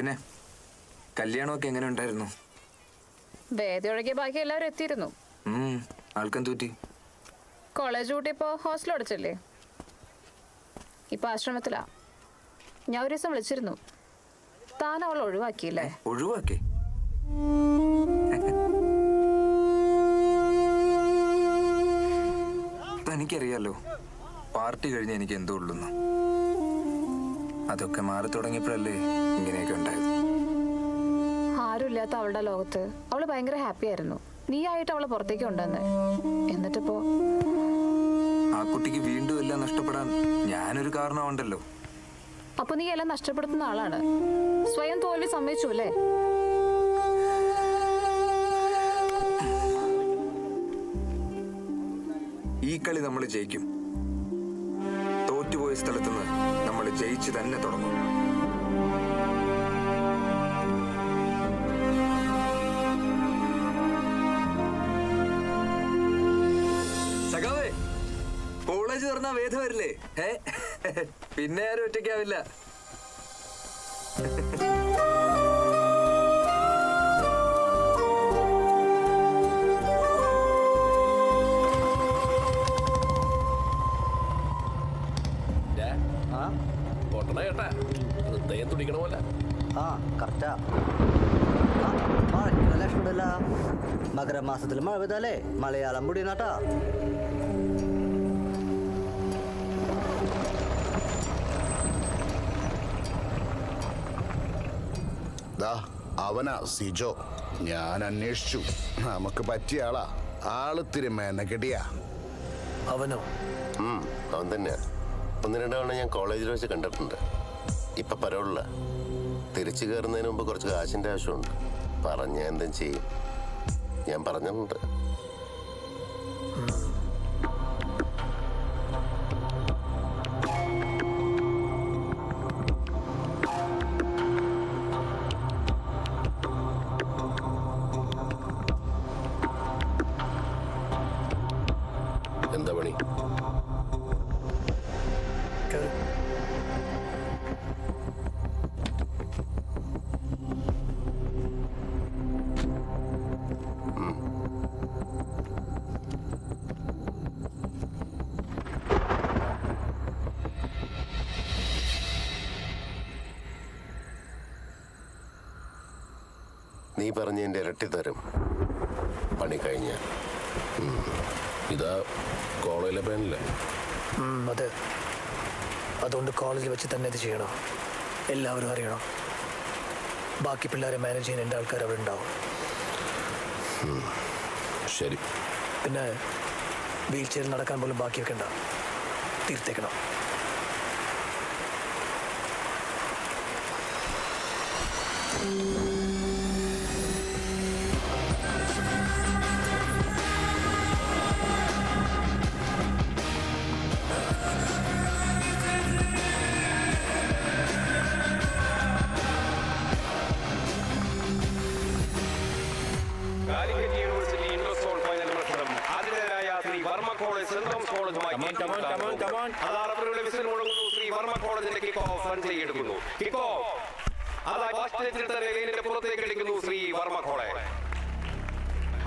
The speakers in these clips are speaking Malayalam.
പിന്നെ കല്യാണമൊക്കെ എങ്ങനെ ഉണ്ടായിരുന്നു? വേദി ഒഴികെ ബാക്കി എല്ലാവരും എത്തിയിരുന്നു. ആൾക്കും തൂറ്റി. കോളേജ് കൂട്ടിയപ്പോ ഹോസ്റ്റൽ അടച്ചല്ലേ, ഇപ്പൊ ആശ്രമത്തിലാ. ഞാൻ ഒരു ദിവസം വിളിച്ചിരുന്നു, താൻ അവൾ ഒഴിവാക്കിയില്ലേ? ഒഴിവാക്കി? തനിക്കറിയാലോ പാർട്ടി കഴിഞ്ഞ് എനിക്ക് എന്തോ ഉള്ളൂന്ന്. അതൊക്കെ മാറി തുടങ്ങിയപ്പോഴല്ലേ ഇങ്ങനെയൊക്കെ ഉണ്ടായത്. ആരുമില്ലാത്ത അവളുടെ ലോകത്ത് അവള് ഭയങ്കര ഹാപ്പി ആയിരുന്നു. നീ ആയിട്ട് അവളെ പുറത്തേക്ക് കൊണ്ടുവന്ന്. എന്നിട്ടിപ്പോ ആ കുട്ടിക്ക് വീണ്ടും എല്ലാം നഷ്ടപ്പെടാൻ ഞാനൊരു കാരണമുണ്ടല്ലോ. അപ്പൊ നീ എല്ലാം നഷ്ടപ്പെടുത്തുന്ന ആളാണ്. സ്വയം തോൽവി സമ്മതിച്ചു അല്ലേ? ഈ കളി നമ്മൾ ജയിക്കും. തോറ്റുപോയ സ്ഥലത്തുനിന്ന് നമ്മൾ ജയിച്ച് തന്നെ തുടങ്ങും. സഖാവേ, കോളേജ് തുറന്നാ വേദ വരില്ലേ? പിന്നെ ആരും ഒറ്റയ്ക്കാവില്ല. മകരമാസത്തിൽ മഴ പെയ്താലേ മലയാളം പൊടിയനാട്ടാ. അവനാ സിജോ. ഞാൻ അന്വേഷിച്ചു, നമുക്ക് പറ്റിയ ആളാ. ആള് തിരുമേന കെട്ടിയാ. അവനോ? അവൻ തന്നെയാ. 1-2 തവണ ഞാൻ കോളേജിൽ വെച്ച് കണ്ടിട്ടുണ്ട്. ഇപ്പൊ പരോളില്ല. തിരിച്ചു കയറുന്നതിന് മുമ്പ് കുറച്ച് കാശിന്റെ ആവശ്യമുണ്ട്. പറഞ്ഞ എന്തും ചെയ്യും. ഞാൻ പറഞ്ഞിട്ടുണ്ട്. എന്താ പണി? നീ പറഞ്ഞതിൻ്റെ ഇരട്ടി തരും പണി കഴിഞ്ഞ. ഇതാ കോളേജിലെ പ്ലാനില്ല. അതെ, അതുകൊണ്ട് കോളേജിൽ വെച്ച് തന്നെ ഇത് ചെയ്യണം. എല്ലാവരും അറിയണം. ബാക്കി പിള്ളേരെ മാനേജ് ചെയ്യാൻ എൻ്റെ ആൾക്കാർ അവിടെ ഉണ്ടാവും. ശരി. പിന്നെ വീൽ ചെയറിൽ നടക്കാൻ പോലും ബാക്കി വെക്കണ്ട, തീർത്തേക്കണം.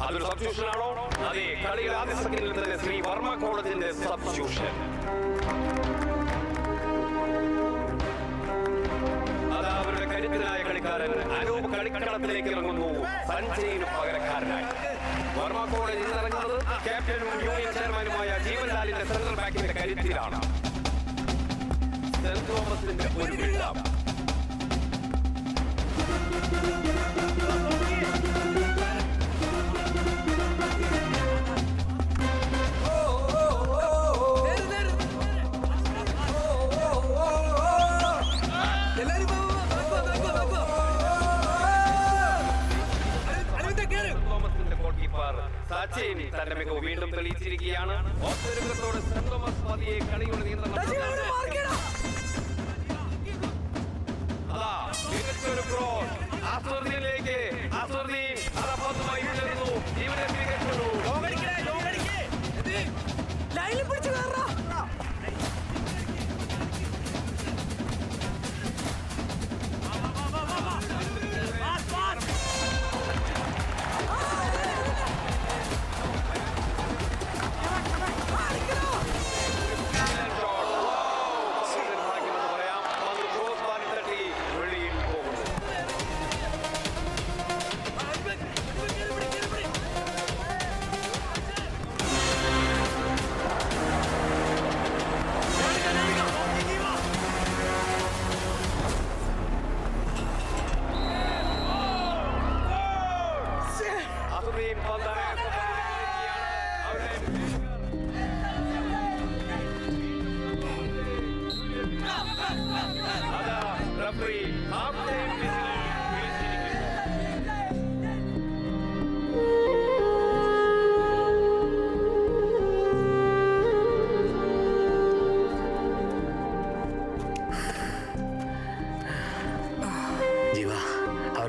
അതൊരു സബ്സ്റ്റിറ്റ്യൂഷൻ ആണോ? അതെ, കളിയുടെ ആദ്യ സെക്കൻഡിൽ തന്നെ ശ്രീ വർമ്മ കോളേജിന്റെ സബ്സ്റ്റിറ്റ്യൂഷൻ. അതാ അവരുടെ കരുത്തനായ കളിക്കാരൻ അനൂപ് കളിക്കളത്തിലേക്ക് ഇറങ്ങുന്നു, സഞ്ജയിന് പകരക്കാരനായി. വർമ്മ കോളേജ് ഇറങ്ങുന്നത് ക്യാപ്റ്റനും യൂണിയൻ ചെയർമാനുമായ ജീവൻലാലിന്റെ സെൻട്രൽ ബാക്കിന്റെ കരുത്തിലാണ്. സെന്റ് തോമസിന്റെ ഒരു ബിൽഡപ്പ്. സച്ചിൻ തന്റെ മികവ് വീണ്ടും തെളിയിച്ചിരിക്കുകയാണ്. ഓസ്ട്രേലിയത്തോട് സെന്റ് തോമസ് പതിയെ കളിയുടെ നിയന്ത്രണം. അതാ മികച്ചൊരു ക്രോസ് അസുർദീനിലേക്ക്. അസുർദീൻ അറഫത്തുമായി ചേർന്നു. ഇവിടെ മികച്ചൊരു ലൈനിൽ പിടിച്ചു കയറാ.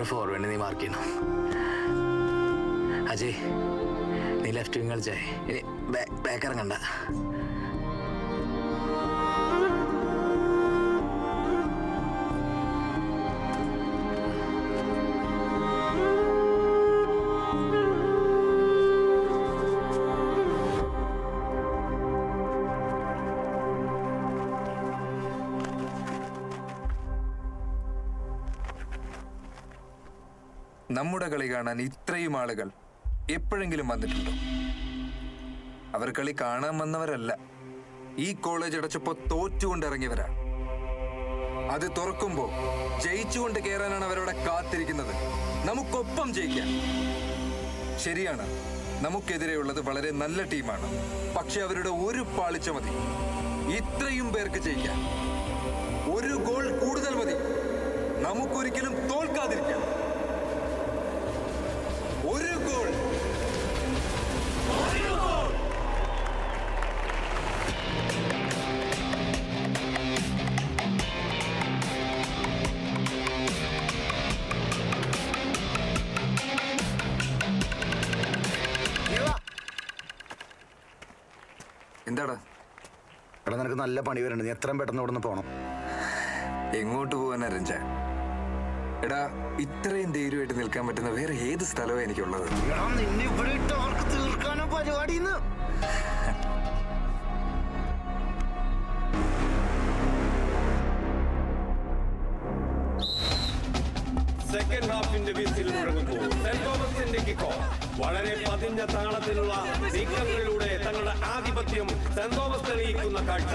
അവന് ഫോർവേഡ് നീ മാർക്ക് ചെയ്യണം. അജയ് നീ ലെഫ്റ്റ് വിങ് കളിച്ചേ, ഇനി ബാക്ക് ഇറങ്ങണ്ട. നമ്മുടെ കളി കാണാൻ ഇത്രയും ആളുകൾ എപ്പോഴെങ്കിലും വന്നിട്ടുണ്ടോ? അവർ കളി കാണാൻ വന്നവരല്ല, ഈ കോളേജ് അടച്ചപ്പോ തോറ്റുകൊണ്ട് ഇറങ്ങിയവരാ. അത് തുറക്കുമ്പോ ജയിച്ചുകൊണ്ട് കയറാനാണ് അവരവിടെ കാത്തിരിക്കുന്നത്. നമുക്കൊപ്പം ജയിക്കാൻ. ശരിയാണ്, നമുക്കെതിരെയുള്ളത് വളരെ നല്ല ടീമാണ്. പക്ഷെ അവരുടെ ഒരു പാളിച്ച മതി ഇത്രയും പേർക്ക് ജയിക്കാൻ. ഒരു ഗോൾ കൂടുതൽ മതി നമുക്കൊരിക്കലും തോൽക്കാതിരിക്കാൻ. ഒരു ഗോൾ. എന്താടാ? എടാ നിനക്ക് നല്ല പണി വരുന്നുണ്ട്, നീ എത്രയും പെട്ടെന്ന് ഇവിടെ നിന്ന് പോകണം. എങ്ങോട്ട് പോകാനാ രഞ്ജ? എടാ, ഇത്രയും ധൈര്യമായിട്ട് നിൽക്കാൻ പറ്റുന്ന വേറെ ഏത് സ്ഥലവും എനിക്കുള്ളത്? നിന്നെ ഇവിടെ ഇട്ട് അവർക്ക് തീർക്കാനോ പരിപാടി. സെക്കൻഡ് ഹാഫിന്റെ വിസിൽ മുഴങ്ങുന്നു. സെന്റ് തോമസിന്റെ കിക്കോ വളരെ പതിഞ്ഞ താളത്തിലുള്ള നീക്കങ്ങളിലൂടെ തങ്ങളുടെ ആധിപത്യം സെന്റ് തോമസ് തെളിയിക്കുന്ന കാഴ്ച.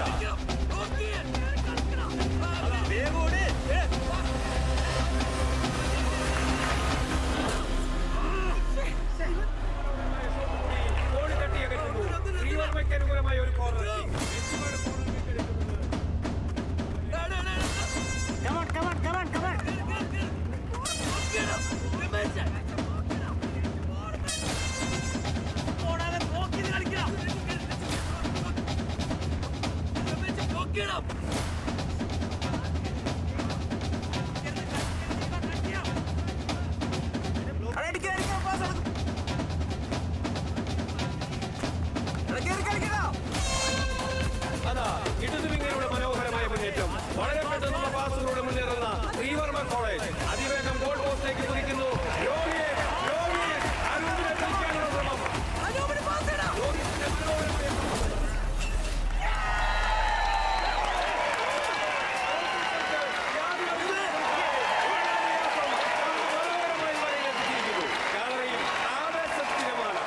ശ്രീവർമ്മയ്ക്ക് അനുകൂലമായ ഒരു കോർണർ. അതാ ഇടതുവിങ്ങിലൂടെ മനോഹരമായ മുന്നേറ്റം. വളരെ പെട്ടെന്നുള്ള പാസുകളുടെ മുന്നേറുന്ന ശ്രീവർമ്മ കോളേജ് അതിവേഗം ഗോൾ പോസ്റ്റിലേക്ക് കുതിക്കുന്നു. അനൂപിനെ പിടിക്കാനുള്ള ശ്രമം. ഗാലറിയിൽ ആവേശത്തിരമാണ്.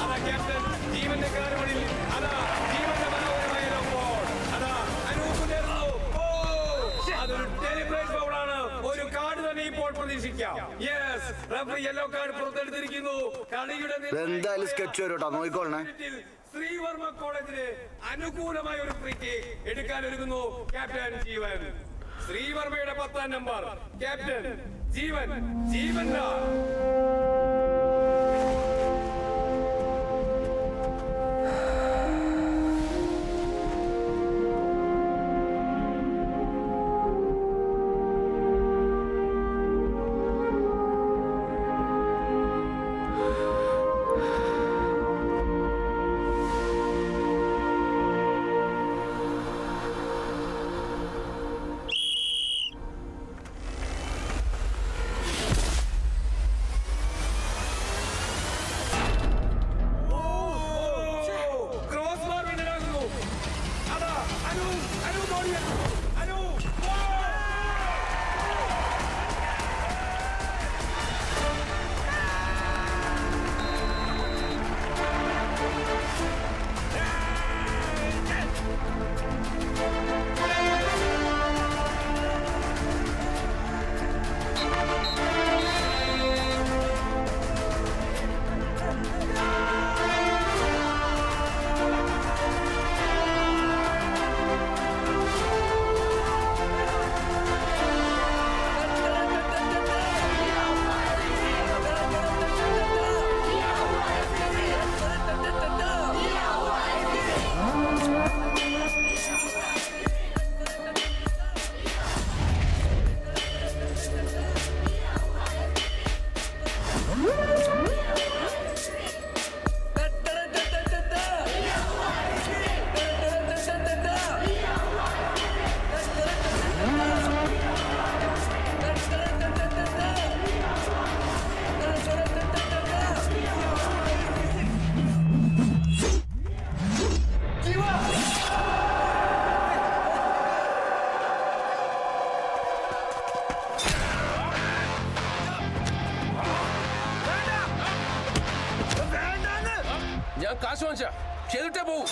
അതാ ക്യാപ്റ്റൻ ജീവന്റെ കാലുകളിൽ, അതാ ജീവന്റെ മനോഹരമായ ലോക്കോൾ. അതാ അനൂപ് നേർന്നു. അതൊരു ഡെലിബ്രേറ്റ് ഫൗളാണ്. ഒരു കാർഡ് തന്നെ ഇപ്പോൾ പ്രതീക്ഷിക്കാം. യെസ്, റഫറി യെല്ലോ കാർഡ് പുറത്തെടുത്തിരിക്കുന്നു. കളിയുടെ എന്തായാലും sketch വരും കേട്ടോ, നോക്കിക്കോളണേ. ശ്രീവർമ്മ കോളേജിന് അനുകൂലമായ ഒരു ഫ്രീ കിക്ക് എടുക്കാൻ ഒരുങ്ങുന്നു ക്യാപ്റ്റൻ ജീവൻ. ശ്രീവർമ്മയുടെ 10ാം നമ്പർ ക്യാപ്റ്റൻ ജീവൻ ഞാൻ കാശ് വാങ്ങിച്ച ചെയ്തിട്ടേ പോവും.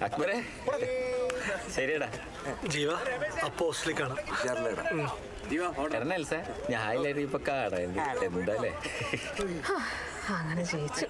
അക്ബരെ ശരിയടാ ജീവ അപ്പോ ഹോസ്റ്റലിലേക്കാണ്. നെൽസേ ഞാൻ ഹൈലൈറ്റ് ഇപ്പൊ കാണാ എന്താല്ലേ അങ്ങനെ ജയിച്ചു.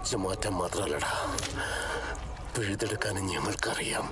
പൊളിച്ചു മാറ്റാൻ മാത്രമല്ലടാ, പിഴുതെടുക്കാനും ഞങ്ങൾക്കറിയാം.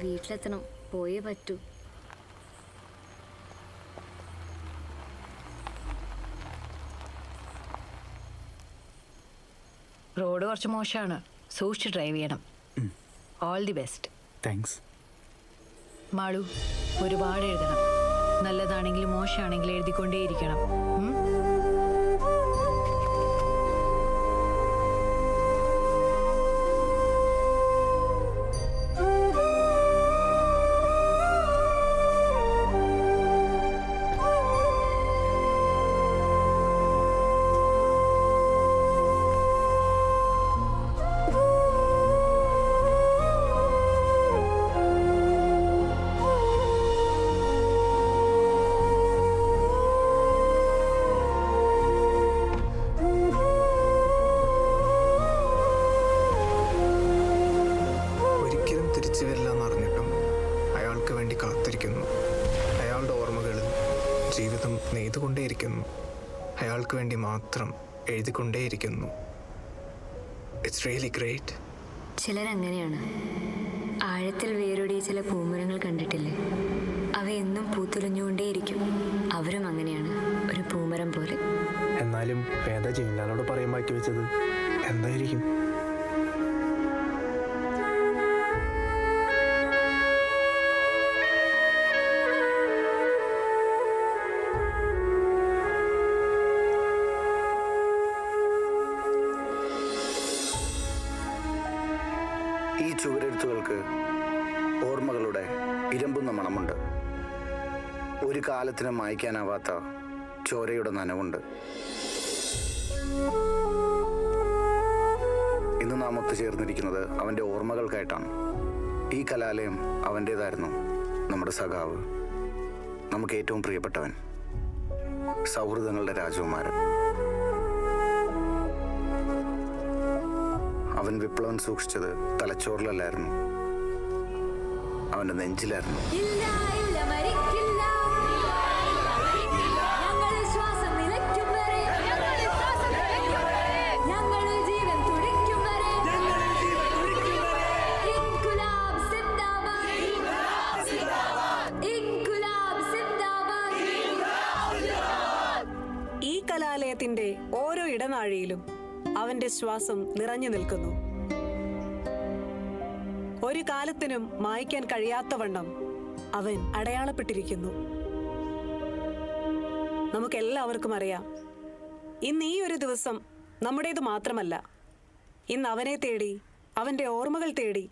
വീട്ടിലെത്തണം, പോയേ പറ്റൂ. റോഡ് കുറച്ച് മോശമാണ്, സൂക്ഷിച്ച് ഡ്രൈവ് ചെയ്യണം. All the best. Thanks. Malu, ഒരുപാട് എഴുതണം. നല്ലതാണെങ്കിലും മോശമാണെങ്കിലും എഴുതിക്കൊണ്ടേയിരിക്കണം. ജീവിതം നെയ്തുകൊണ്ടേയിരിക്കുന്നു, അയാൾക്ക് വേണ്ടി മാത്രം എഴുതിക്കൊണ്ടേയിരിക്കുന്നു. It's really great. ചിലരങ്ങനെയാണ്. ആഴത്തിൽ വേരോടിയ ചില പൂമരങ്ങൾ കണ്ടിട്ടില്ലേ? അവ എന്നും പൂത്തുലഞ്ഞുകൊണ്ടേയിരിക്കും. അവരും അങ്ങനെയാണ്, ഒരു പൂമരം പോലെ. എന്നാലും ഏതാ ജിമിനാനോട് പറയാൻ ബാക്കി വെച്ചത്? എന്തായിരിക്കും? ഈ ചുവരെഴുത്തുകൾക്ക് ഓർമ്മകളുടെ ഇരമ്പുന്ന മണമുണ്ട്. ഒരു കാലത്തിന് മായ്ക്കാനാവാത്ത ചോരയുടെ നനവുണ്ട്. ഇന്ന് നാം ഒത്തുചേർന്നിരിക്കുന്നത് അവൻ്റെ ഓർമ്മകൾക്കായിട്ടാണ്. ഈ കലാലയം അവൻ്റേതായിരുന്നു, നമ്മുടെ സഖാവ്, നമുക്ക് ഏറ്റവും പ്രിയപ്പെട്ടവൻ, സൗഹൃദങ്ങളുടെ രാജകുമാരൻ. അവൻ വിപ്ലവം സൂക്ഷിച്ചത് തലച്ചോറിലല്ലായിരുന്നു, അവൻ്റെ നെഞ്ചിലായിരുന്നു. ഈ കലാലയത്തിന്റെ ഓരോ ഇടനാഴിയിലും അവന്റെ ശ്വാസം നിറഞ്ഞു നിൽക്കുന്നു. ഒരു കാലത്തിനും മായ്ക്കാൻ കഴിയാത്തവണ്ണം അവൻ അടയാളപ്പെട്ടിരിക്കുന്നു. നമുക്കെല്ലാവർക്കും അറിയാം, ഇന്ന് ഈ ഒരു ദിവസം നമ്മുടേത് മാത്രമല്ല. ഇന്ന് അവനെ തേടി, അവന്റെ ഓർമ്മകൾ തേടി